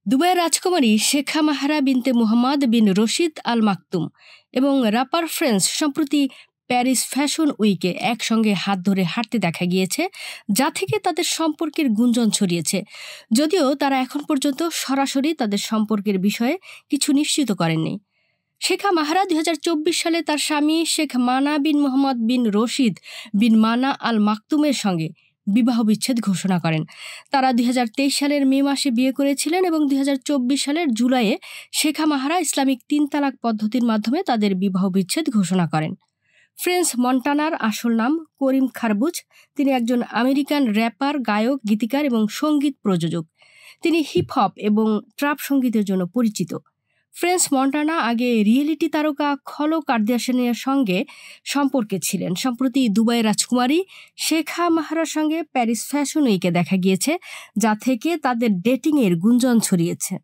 দুবাইয়ের রাজকুমারী শেখা মাহরা বিনতে মুহাম্মদ বিন রশিদ আল মাকতুম এবং র্যাপার ফ্রেন্স সম্প্রতি প্যারিস ফ্যাশন উইকে একসঙ্গে হাত ধরে হাঁটতে দেখা গিয়েছে, যা থেকে তাদের সম্পর্কের গুঞ্জন ছড়িয়েছে। যদিও তারা এখন পর্যন্ত সরাসরি তাদের সম্পর্কের বিষয়ে কিছু নিশ্চিত করেননি। শেখা মাহরা ২০২৪ সালে তার স্বামী শেখ মানা বিন মোহাম্মদ বিন রশিদ বিন মানা আল মাকতুমের সঙ্গে বিবাহ বিচ্ছেদ ঘোষণা করেন। তারা ২০২৩ সালের মে মাসে বিয়ে করেছিলেন এবং ২০২৪ সালের জুলাইয়ে শেখা মাহরা ইসলামিক ৩ তালাক পদ্ধতির মাধ্যমে তাদের বিবাহ বিচ্ছেদ ঘোষণা করেন। ফ্রেন্স মন্টানার আসল নাম করিম খারবুজ। তিনি একজন আমেরিকান র্যাপার, গায়ক, গীতিকার এবং সঙ্গীত প্রযোজক। তিনি হিপ হপ এবং ট্রাপ সঙ্গীতের জন্য পরিচিত। ফ্রেন্স মন্টানা আগে রিয়েলিটি তারকা খলো কার্দাশিয়ানের সঙ্গে সম্পর্কে ছিলেন। সম্প্রতি দুবাইয়ের রাজকুমারী শেখা মাহরার সঙ্গে প্যারিস ফ্যাশন উইকে দেখা গিয়েছে, যা থেকে তাদের ডেটিংয়ের গুঞ্জন ছড়িয়েছে।